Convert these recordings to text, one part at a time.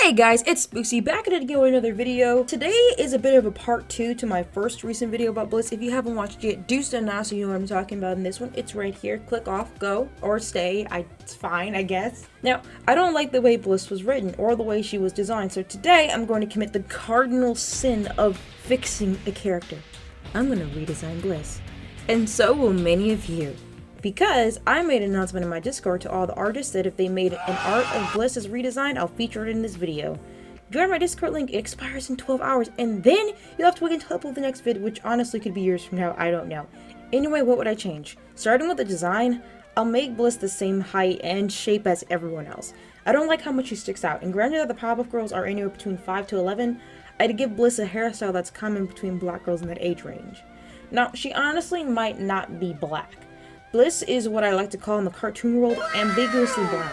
Hey guys, it's Boosie back at it again with another video. Today is a bit of a part 2 to my first recent video about Bliss. If you haven't watched it yet, do so now so you know what I'm talking about in this one. It's right here. Click off, go, or stay. It's fine, I guess. Now, I don't like the way Bliss was written or the way she was designed, so today I'm going to commit the cardinal sin of fixing a character. I'm going to redesign Bliss. And so will many of you. Because I made an announcement in my Discord to all the artists that if they made an art of Bliss as redesigned, I'll feature it in this video. Join my Discord link, it expires in 12 hours, and then you'll have to wait until I upload the next vid, which honestly could be years from now, I don't know. Anyway, what would I change? Starting with the design, I'll make Bliss the same height and shape as everyone else. I don't like how much she sticks out, and granted that the Powerpuff Girls are anywhere between 5 to 11, I'd give Bliss a hairstyle that's common between black girls in that age range. Now, she honestly might not be black. Bliss is what I like to call in the cartoon world ambiguously brown.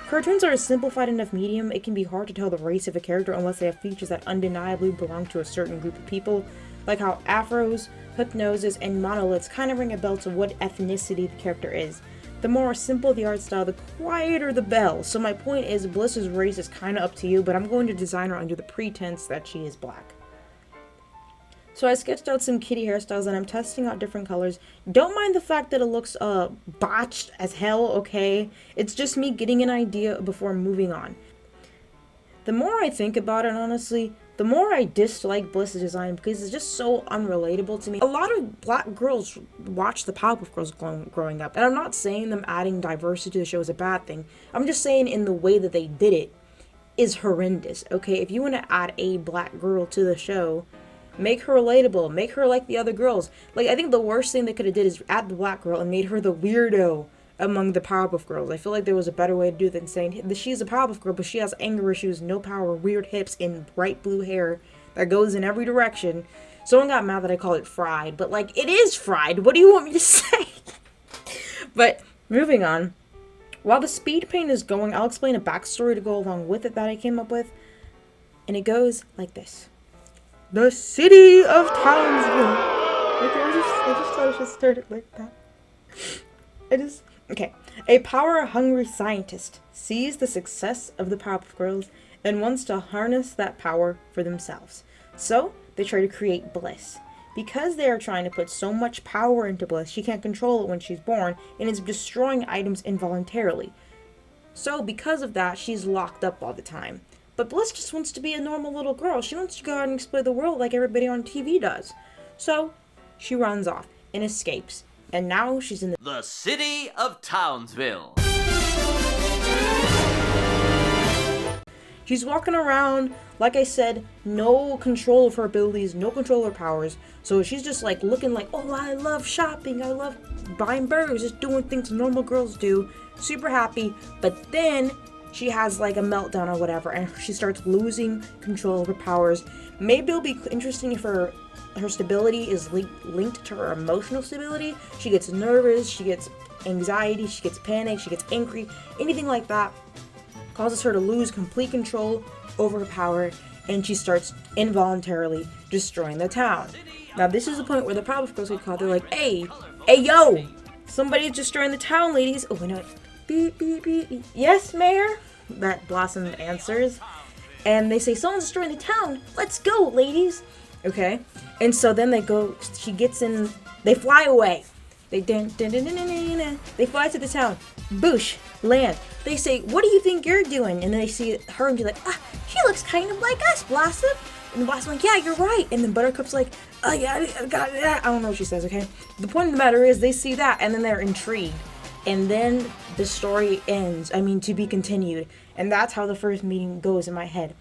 Cartoons are a simplified enough medium, it can be hard to tell the race of a character unless they have features that undeniably belong to a certain group of people, like how afros, hook noses, and monoliths kind of ring a bell to what ethnicity the character is. The more simple the art style, the quieter the bell. So my point is, Bliss's race is kind of up to you, but I'm going to design her under the pretense that she is black. So I sketched out some kitty hairstyles and I'm testing out different colors. Don't mind the fact that it looks botched as hell, okay? It's just me getting an idea before moving on. The more I think about it, honestly, the more I dislike Bliss's design because it's just so unrelatable to me. A lot of black girls watch the Powerpuff Girls growing up. And I'm not saying them adding diversity to the show is a bad thing. I'm just saying in the way that they did it is horrendous, okay? If you want to add a black girl to the show, make her relatable. Make her like the other girls. Like, I think the worst thing they could have did is add the black girl and made her the weirdo among the Powerpuff Girls. I feel like there was a better way to do it than saying that she's a Powerpuff Girl, but she has anger issues, no power, weird hips, and bright blue hair that goes in every direction. Someone got mad that I called it fried, but like, it is fried. What do you want me to say? But moving on. While the speed paint is going, I'll explain a backstory to go along with it that I came up with. And it goes like this. The city of Townsville. Okay, I just thought I should start it like that. Okay. A power-hungry scientist sees the success of the Powerpuff Girls and wants to harness that power for themselves. So, they try to create Bliss. Because they are trying to put so much power into Bliss, she can't control it when she's born and is destroying items involuntarily. So, because of that, she's locked up all the time. But Bliss just wants to be a normal little girl. She wants to go out and explore the world like everybody on TV does. So, she runs off and escapes. And now she's in the city of Townsville. She's walking around, like I said, no control of her abilities, no control of her powers. So she's just like looking like, oh, I love shopping, I love buying burgers, just doing things normal girls do. Super happy. But then she has like a meltdown or whatever, and she starts losing control of her powers. Maybe it'll be interesting if her stability is linked to her emotional stability. She gets nervous, she gets anxiety, she gets panic, she gets angry, anything like that causes her to lose complete control over her power, and she starts involuntarily destroying the town. Now this is the point where the Powerpuff Girls get called. They're like, hey yo, somebody's destroying the town, ladies. Oh no. Beep, beep, beep. Yes, Mayor? That Blossom answers. And they say, someone's destroying the town. Let's go, ladies. Okay. And so then they go, she gets in, they fly away. They fly to the town. Boosh, land. They say, what do you think you're doing? And then they see her and be like, she looks kind of like us, Blossom. And Blossom's like, yeah, you're right. And then Buttercup's like, oh yeah, I got that. I don't know what she says, okay? The point of the matter is they see that and then they're intrigued. And then the story ends. I mean, to be continued. And that's how the first meeting goes in my head.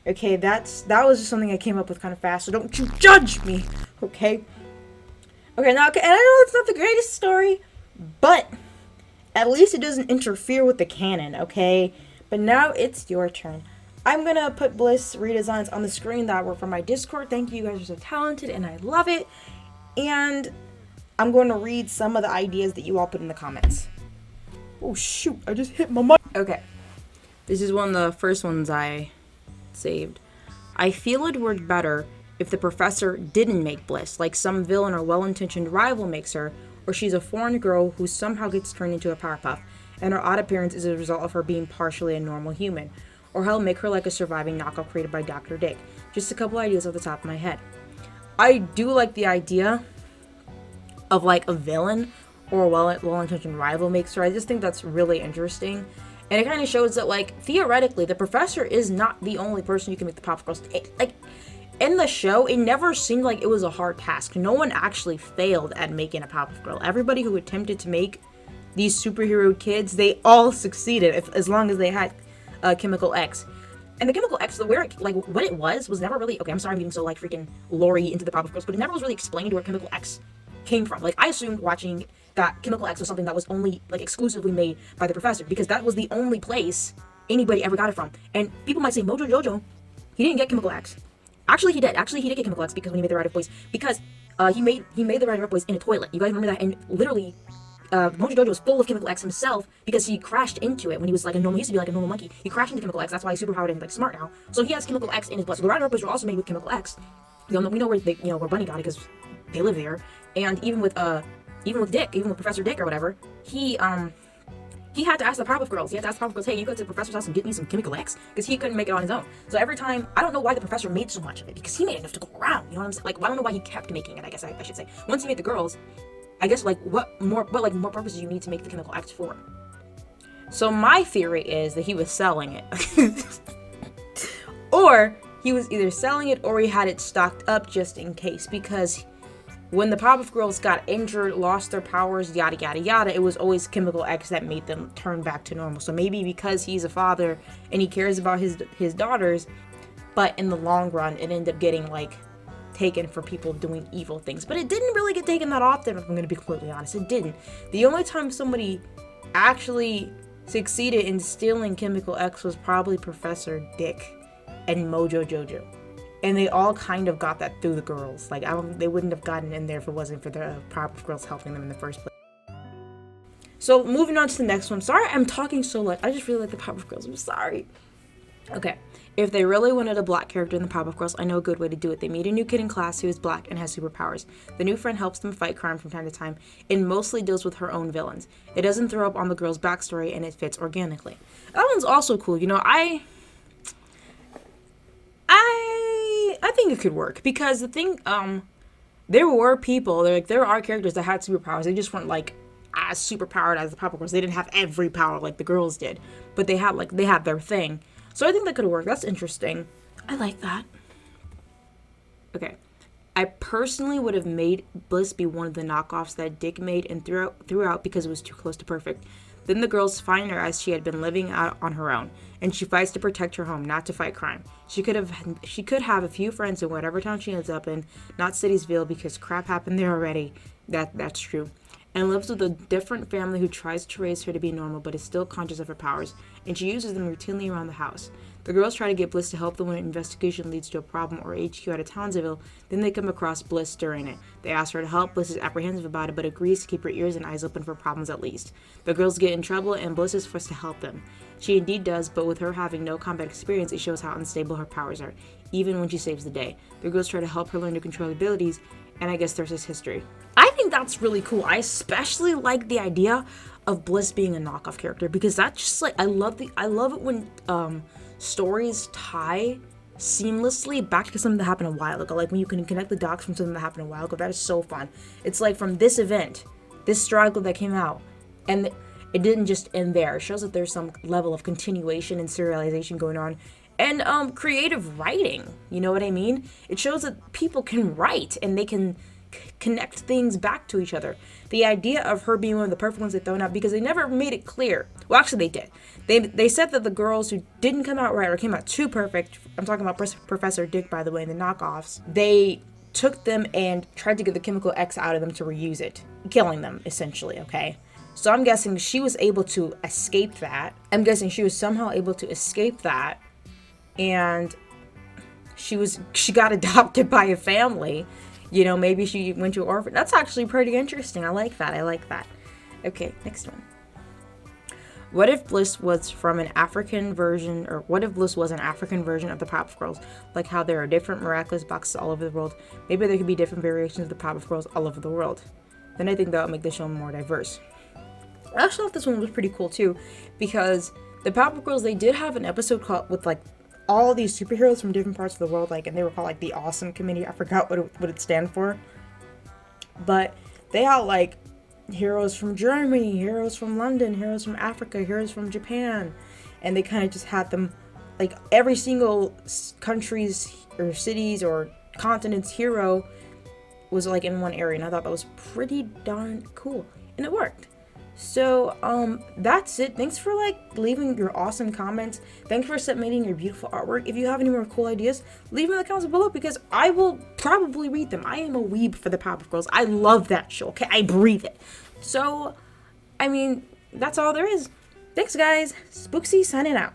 Okay, that was just something I came up with kind of fast, so don't you judge me, okay? Okay, now, and I know it's not the greatest story, but at least it doesn't interfere with the canon, okay? But now it's your turn. I'm gonna put Bliss redesigns on the screen that were from my Discord. Thank you, you guys are so talented, and I love it. And I'm going to read some of the ideas that you all put in the comments. Oh shoot, I just hit my mic. Okay, this is one of the first ones I saved. I feel it worked better if the professor didn't make Bliss, like some villain or well-intentioned rival makes her, or she's a foreign girl who somehow gets turned into a Powerpuff, and her odd appearance is a result of her being partially a normal human. or hell, make her like a surviving knockoff created by Dr. Dick. Just a couple ideas off the top of my head. I do like the idea of like a villain or a well-intentioned rival makes her. I just think that's really interesting. And it kind of shows that, like, theoretically, the professor is not the only person you can make the Pop Girls. Like, in the show, it never seemed like it was a hard task. No one actually failed at making a Pop Girl. Everybody who attempted to make these superhero kids, they all succeeded, as long as they had Chemical X. And the Chemical X, what it was never really, okay, I'm sorry I'm getting so, like, freaking lore-y into the Pop Girls, but it never was really explained where Chemical X came from. Like, I assumed watching that Chemical X was something that was only, like, exclusively made by the professor, because that was the only place anybody ever got it from. And people might say, Mojo Jojo, he didn't get Chemical X. Actually, he did. Actually, he did get Chemical X because when he made the Rider Boys, because he made the Rider Boys in a toilet. You guys remember that? And literally, Mojo Jojo was full of Chemical X himself because he crashed into it when he was like a normal. He used to be like a normal monkey. He crashed into Chemical X. That's why he's superpowered and like smart now. So he has Chemical X in his blood. So the Rider Boys were also made with Chemical X. We know where where Bunny got it because they live there. And even with Professor Dick or whatever, he had to ask the Powerpuff Girls. He had to ask the Powerpuff Girls, hey, you go to the professor's house and get me some Chemical X? Because he couldn't make it on his own. So every time, I don't know why the professor made so much of it, because he made enough to go around, you know what I'm saying? Like, I don't know why he kept making it, I guess I should say. Once he made the girls, I guess, like, what more purposes you need to make the Chemical X for? So my theory is that he was selling it. Or he was either selling it or he had it stocked up just in case, because when the Powerpuff Girls got injured, lost their powers, yada yada yada, it was always Chemical X that made them turn back to normal. So maybe because he's a father and he cares about his daughters, but in the long run, it ended up getting, like, taken for people doing evil things. But it didn't really get taken that often, if I'm going to be completely honest. It didn't. The only time somebody actually succeeded in stealing Chemical X was probably Professor Dick and Mojo Jojo. And they all kind of got that through the girls. Like, they wouldn't have gotten in there if it wasn't for the Powerpuff Girls helping them in the first place. So, moving on to the next one. Sorry I'm talking so much. I just really like the Powerpuff Girls. I'm sorry. Okay. If they really wanted a black character in the Powerpuff Girls, I know a good way to do it. They meet a new kid in class who is black and has superpowers. The new friend helps them fight crime from time to time and mostly deals with her own villains. It doesn't throw up on the girl's backstory and it fits organically. That one's also cool. You know, I think it could work, because the thing, there were people, there are characters that had superpowers. They just weren't, like, as superpowered as the Powerpuff Girls. They didn't have every power like the girls did, but they had their thing. So I think that could work. That's interesting. I like that. Okay. I personally would have made Bliss be one of the knockoffs that Dick made and threw out because it was too close to perfect. Then the girls find her as she had been living out on her own, and she fights to protect her home, not to fight crime. She could have a few friends in whatever town she ends up in, not Citiesville, because crap happened there already. That's true. And lives with a different family who tries to raise her to be normal, but is still conscious of her powers, and she uses them routinely around the house. The girls try to get Bliss to help them when an investigation leads to a problem or HQ at a Townsville. Then they come across Bliss during it. They ask her to help. Bliss is apprehensive about it, but agrees to keep her ears and eyes open for problems at least. The girls get in trouble, and Bliss is forced to help them. She indeed does, but with her having no combat experience, it shows how unstable her powers are, even when she saves the day. The girls try to help her learn to control her abilities, and I guess there's this history. I think that's really cool. I especially like the idea of Bliss being a knockoff character, because that's just like, I love it when stories tie seamlessly back to something that happened a while ago. Like when you can connect the dots from something that happened a while ago. That is so fun. It's like from this event, this struggle that came out, and it didn't just end there. It shows that there's some level of continuation and serialization going on, and creative writing. You know what I mean? It shows that people can write and they can connect things back to each other. The idea of her being one of the perfect ones they thrown out, because they never made it clear. Well, actually they did. They said that the girls who didn't come out right or came out too perfect, I'm talking about Professor Dick, by the way, and the knockoffs, they took them and tried to get the Chemical X out of them to reuse it, killing them, essentially, okay? So I'm guessing she was able to escape that. I'm guessing she was somehow able to escape that, and she got adopted by a family. You know, maybe she went to an orphan. That's actually pretty interesting. I like that. Okay, next one. What if Bliss was an African version of the Powerpuff Girls? Like how there are different miraculous boxes all over the world. Maybe there could be different variations of the Powerpuff Girls all over the world. Then I think that would make the show more diverse. I actually thought this one was pretty cool too, because the Powerpuff Girls, they did have an episode called with like all these superheroes from different parts of the world, like, and they were called like the Awesome Committee. I forgot what it stand for, but they had like heroes from Germany, heroes from London, heroes from Africa, heroes from Japan, and they kind of just had them like every single country's or cities or continent's hero was like in one area, and I thought that was pretty darn cool, and it worked. So that's it. Thanks for like leaving your awesome comments. Thanks for submitting your beautiful artwork. If you have any more cool ideas, leave them in the comments below, because I will probably read them. I am a weeb for the Powerpuff Girls. I love that show. Okay, I breathe it. So I mean, that's all there is. Thanks guys. Spooksy signing out.